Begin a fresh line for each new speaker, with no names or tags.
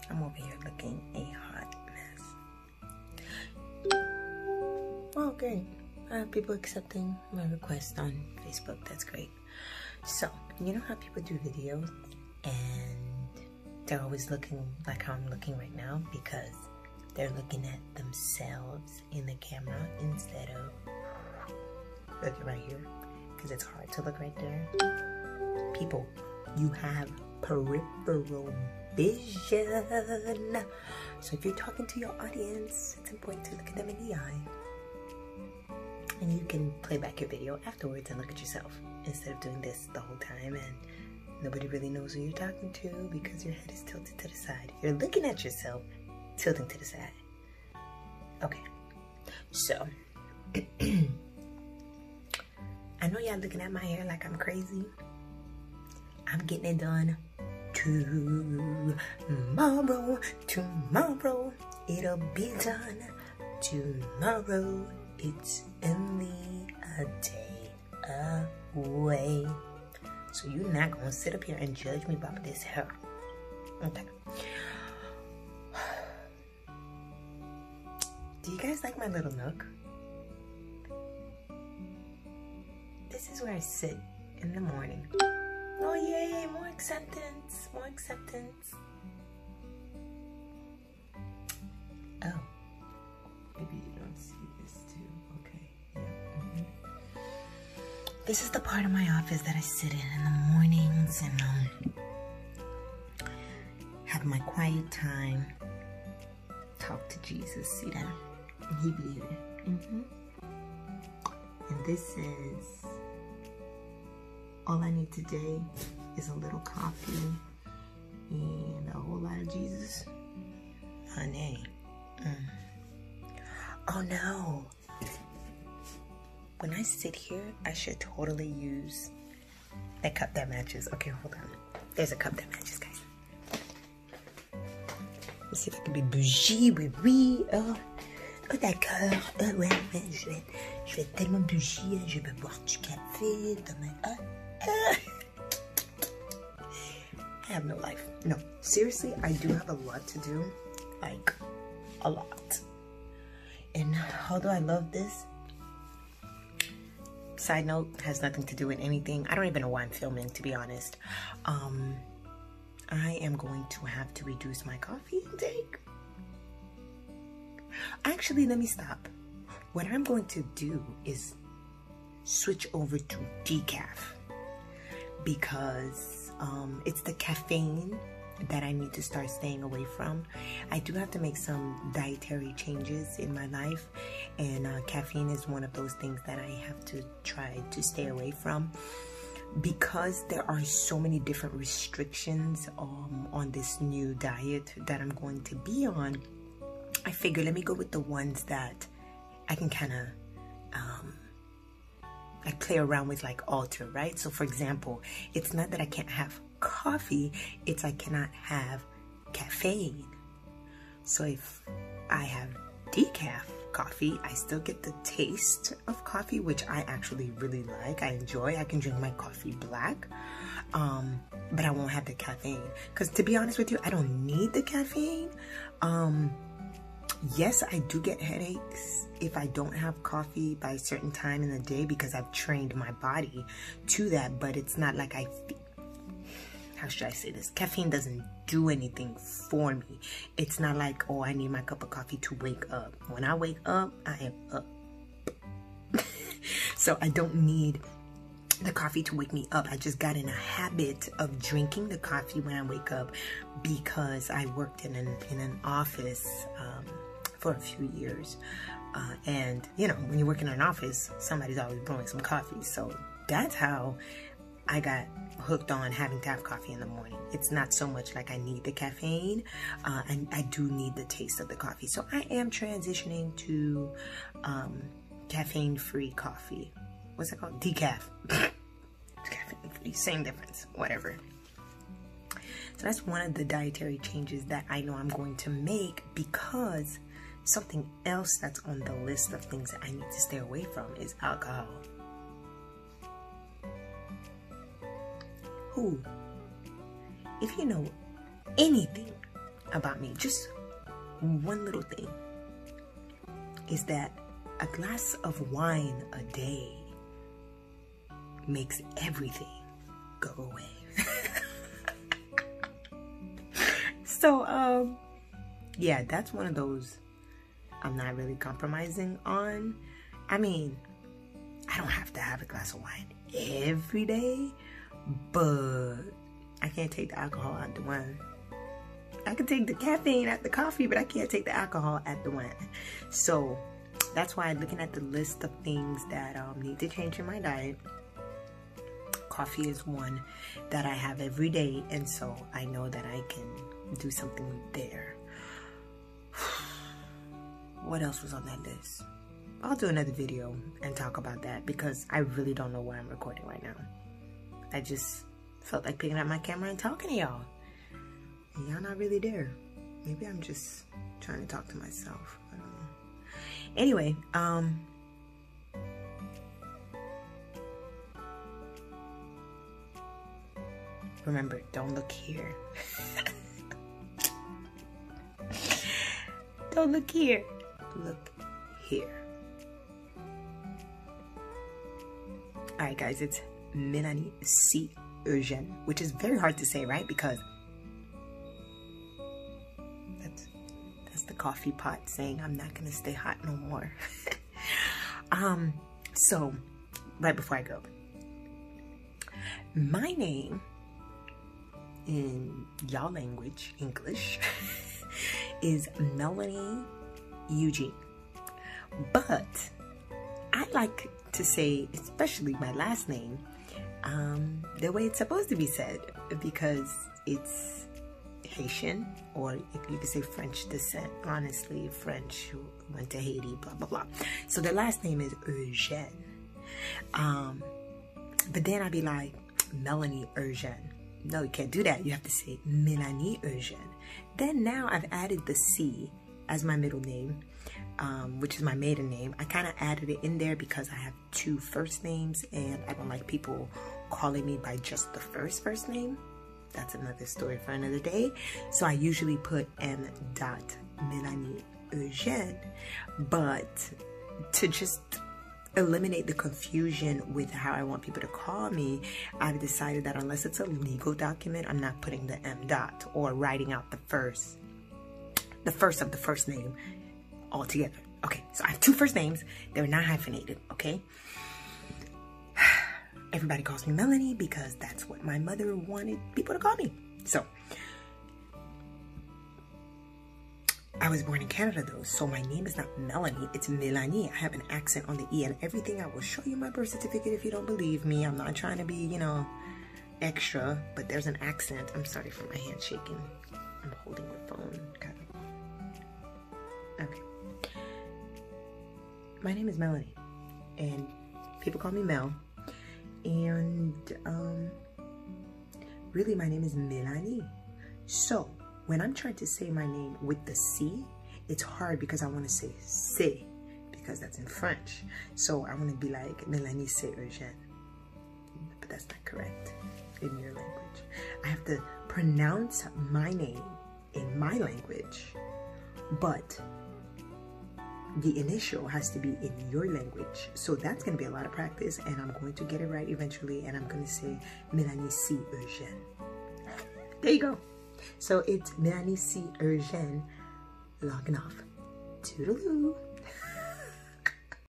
I'm over here looking a hot mess. Oh, great. People accepting my request on Facebook. That's great. So, you know how people do videos and they're always looking like how I'm looking right now because they're looking at themselves in the camera instead of looking right here because it's hard to look right there. People, you have peripheral vision. So if you're talking to your audience, it's important to look at them in the eye. And you can play back your video afterwards and look at yourself instead of doing this the whole time and nobody really knows who you're talking to because your head is tilted to the side. You're looking at yourself, tilting to the side. Okay, so I know y'all looking at my hair like I'm crazy. I'm getting it done tomorrow. Tomorrow it'll be done. Tomorrow it's only a day away. So you're not gonna sit up here and judge me about this hair. Okay. Do you guys like my little nook? This is where I sit in the morning. Oh yay, more acceptance, more acceptance. Oh, maybe you don't see this too. Okay, yeah. This is the part of my office that I sit in the mornings and have my quiet time. Talk to Jesus, see that? And he be here. And this is, all I need today is a little coffee and a whole lot of Jesus. Honey. Oh no. When I sit here, I should totally use a cup that matches. Okay, hold on. There's a cup that matches, guys. Let's see if I can be bougie, oui. Oh, d'accord. Ouais, je vais tellement bougie. Je vais boire du café dans ma... I have no life. No, seriously, I do have a lot to do. Like, a lot. And although I love this, side note, has nothing to do with anything. I don't even know why I'm filming, to be honest. I am going to have to reduce my coffee intake. Actually, let me stop. What I'm going to do is switch over to decaf because it's the caffeine that I need to start staying away from. I do have to make some dietary changes in my life, and caffeine is one of those things that I have to try to stay away from because there are so many different restrictions on this new diet that I'm going to be on. I figure let me go with the ones that I can kind of like play around with, like alter, right? So for example, it's not that I can't have coffee, it's I cannot have caffeine. So if I have decaf coffee, I still get the taste of coffee, which I actually really like. I enjoy. I can drink my coffee black, but I won't have the caffeine because, to be honest with you, I don't need the caffeine. Yes, I do get headaches if I don't have coffee by a certain time in the day because I've trained my body to that, but it's not like how should I say this? Caffeine doesn't do anything for me. It's not like, oh, I need my cup of coffee to wake up. When I wake up, I am up. So I don't need the coffee to wake me up. I just got in a habit of drinking the coffee when I wake up because I worked in an office for a few years. And, you know, when you work in an office, somebody's always brewing some coffee. So that's how I got hooked on having to have coffee in the morning. It's not so much like I need the caffeine, and I do need the taste of the coffee. So I am transitioning to caffeine-free coffee. What's it called? Decaf. Caffeine-free, same difference, whatever. So that's one of the dietary changes that I know I'm going to make because something else that's on the list of things that I need to stay away from is alcohol. Who, if you know anything about me, just one little thing, is that a glass of wine a day makes everything go away. So, yeah, that's one of those I'm not really compromising on. I mean, I don't have to have a glass of wine every day, but I can't take the alcohol out the wine. I can take the caffeine out the coffee, but I can't take the alcohol at the wine. So that's why, looking at the list of things that need to change in my diet, coffee is one that I have every day, and so I know that I can do something there. What else was on that list? I'll do another video and talk about that, because I really don't know why I'm recording right now. I just felt like picking up my camera and talking to y'all. And y'all not really there. Maybe I'm just trying to talk to myself. I don't know. Anyway, remember, don't look here. Don't look here. Look here. Alright guys, it's Melanie C. Eugène, which is very hard to say, right? Because that's the coffee pot saying I'm not gonna stay hot no more. So right before I go, my name in y'all language, English, is Melanie Eugene, but I like to say, especially my last name, the way it's supposed to be said, because it's Haitian, or you could say French descent, honestly, French who went to Haiti, blah, blah, blah. So the last name is Eugène. But then I'd be like, Melanie Eugène. No, you can't do that. You have to say Melanie Eugène. Then now I've added the C as my middle name, which is my maiden name. I kind of added it in there because I have two first names, and I don't like people calling me by just the first name. That's another story for another day. So I usually put M. Melanie Eugène, but to just eliminate the confusion with how I want people to call me, I've decided that unless it's a legal document, I'm not putting the M. or writing out the first of the first name altogether. Okay, so I have two first names. They're not hyphenated, okay? Everybody calls me Melanie because that's what my mother wanted people to call me. So I was born in Canada though, so my name is not Melanie, it's Melanie. I have an accent on the E and everything. I will show you my birth certificate if you don't believe me. I'm not trying to be, you know, extra, but there's an accent. I'm sorry for my hand shaking. I'm holding the phone. Okay. My name is Melanie, and people call me Mel. And really my name is Melanie. So when I'm trying to say my name with the C, it's hard because I want to say C, because that's in French. So I want to be like Melanie C. Eugène, but that's not correct in your language. I have to pronounce my name in my language, but the initial has to be in your language. So that's going to be a lot of practice, and I'm going to get it right eventually, and I'm going to say Melanie C. Eugène. There you go. So it's Melanie C. Eugène logging off. Toodaloo.